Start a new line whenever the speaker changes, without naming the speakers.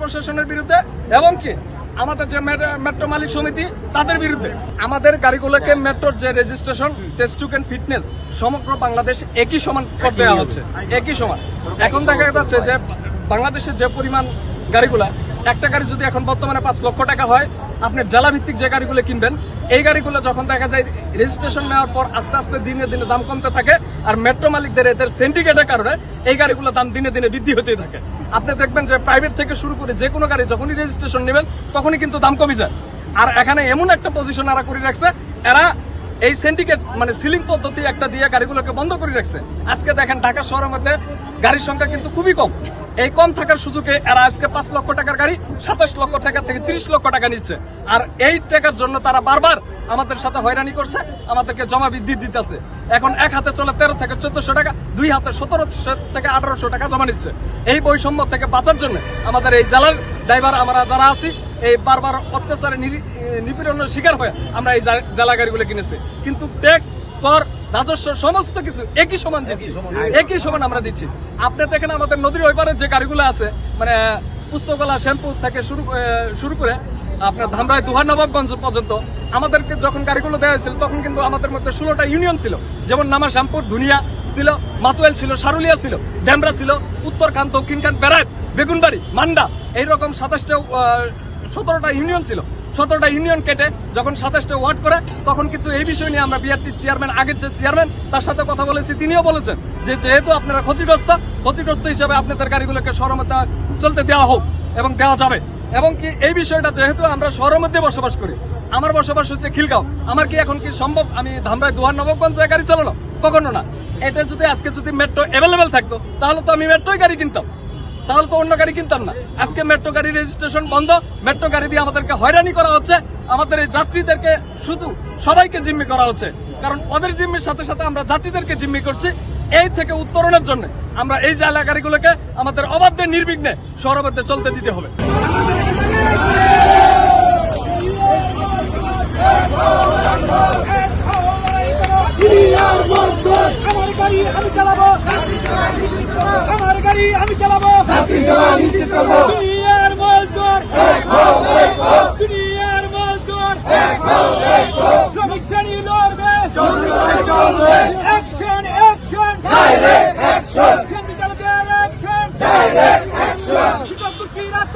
প্রশাসনের বিরুদ্ধে এবং কি আমাদের যে মেট্রো মালিক সমিতি তাদের বিরুদ্ধে। আমাদের গাড়িগুলোকে মেট্রোর যে রেজিস্ট্রেশন, টেস্ট টুকেন, ফিটনেস সমগ্র বাংলাদেশ একই সমান করে দেওয়া হচ্ছে, একই সমান। এখন দেখা যাচ্ছে যে বাংলাদেশের যে পরিমাণ গাড়িগুলা, একটা গাড়ি যদি এখন বর্তমানে 5 লক্ষ টাকা হয়, আপনি জেলা ভিত্তিক যে গাড়িগুলো কিনবেন, এই গাড়িগুলো যখন দেখা যায় রেজিস্ট্রেশন নেওয়ার পর আস্তে আস্তে দিনে দিনে দাম কমতে থাকে, আর মেট্রো মালিকদের এদের সিন্ডিকেটের কারণে এই গাড়িগুলোর দাম দিনে দিনে বৃদ্ধি হতেই থাকে। আপনি দেখবেন যে প্রাইভেট থেকে শুরু করে যে কোনো গাড়ি যখনই রেজিস্ট্রেশন নেবেন তখনই কিন্তু দাম কমে যায়। আর এখানে এমন একটা পজিশন এরা করে রাখছে, এরা এই সিন্ডিকেট মানে সিলিং পদ্ধতি একটা দিয়ে গাড়িগুলোকে বন্ধ করে রাখছে। আজকে দেখেন ঢাকা শহরের মধ্যে গাড়ির সংখ্যা কিন্তু খুবই কম। এই কম থাকার সুযোগে এরা আজকে 5 লক্ষ টাকার গাড়ি 27 লক্ষ টাকা থেকে 30 লক্ষ টাকা নিচ্ছে। আর এই টাকার জন্য তারা বারবার আমাদের সাথে হয়রানি করছে, আমাদেরকে জমা বৃদ্ধি দিতেছে। এখন এক হাতে চলে 13 থেকে 1400 টাকা, দুই হাতে 1700 থেকে 1800 টাকা জমা নিচ্ছে। এই বৈষম্য থেকে বাঁচার জন্য আমাদের এই জেলার ড্রাইভার আমরা যারা আছি, এই বারবার অত্যাচারে নিপীড়নের শিকার হয়ে আমরা এই জেলা গাড়িগুলো কিনেছি। কিন্তু ট্যাক্স, কর, রাজস্ব সমস্ত কিছু একই সমান দিচ্ছি, একই সমান আমরা দিচ্ছি। আপনি দেখেন আমাদের নদীর ওই পারে যে গাড়িগুলো আছে, মানে পুস্তকলা, শ্যাম্পু থেকে শুরু করে আপনার ধামরাই, দুহার, নবাবগঞ্জ পর্যন্ত আমাদেরকে যখন গাড়িগুলো দেওয়া হয়েছিল তখন কিন্তু আমাদের মধ্যে 16টা ইউনিয়ন ছিল। যেমন নামা, শ্যামপুর, ধুনিয়া ছিল, মাতুয়েল ছিল, সারুলিয়া ছিল, ডেমরা ছিল, উত্তরখান, দক্ষিণখান, বেড়াইত, বেগুনবাড়ি, মান্ডা, এইরকম 17টা ইউনিয়ন ছিল। 17টা ইউনিয়ন কেটে যখন 27টা ওয়ার্ড করে তখন কিন্তু এই বিষয় নিয়ে আমরা বিআরটি চেয়ারম্যান, আগের যে চেয়ারম্যান তার সাথে কথা বলেছি, তিনিও বলেছেন যে যেহেতু আপনারা ক্ষতিগ্রস্ত হিসাবে আপনাদের গাড়িগুলোকে শহরের মধ্যে চলতে দেওয়া হোক এবং দেওয়া যাবে। এবং কি এই বিষয়টা যেহেতু আমরা শহরের মধ্যে বসবাস করি, আমার বসবাস হচ্ছে খিলগাঁও, আমার কি এখন কি সম্ভব আমি ধামরাই, দুহার, নবাবগঞ্জে গাড়ি চালানো? কখনো না। এটা যদি আজকে যদি মেট্রো অ্যাভেলেবেল থাকতো তাহলে তো আমি মেট্রোই গাড়ি কিনতাম, তাহলে তো অন্য গাড়ি কিনতাম না। আজকে মেট্রো গাড়ি রেজিস্ট্রেশন বন্ধ, মেট্রো গাড়ি দিয়ে আমাদেরকে হয়রানি করা হচ্ছে, আমাদের এই যাত্রীদেরকে শুধু সবাইকে জিম্মি করা হচ্ছে। কারণ ওদের জিম্মির সাথে সাথে আমরা যাত্রীদেরকে জিম্মি করছি। এই থেকে উত্তরণের জন্য আমরা এই জেলা গাড়িগুলোকে আমাদের অবাধে নির্বিঘ্নে শহরের মধ্যে চলতে দিতে হবে।
আমার গাড়ি আমি চালাবো, আমার গাড়ি আমি চালাবো, দুনিয়ার মজদুর, দুনিয়ার মজদুর, শ্রমিক শ্রেণী লড়বে, অ্যাকশন, অ্যাকশন,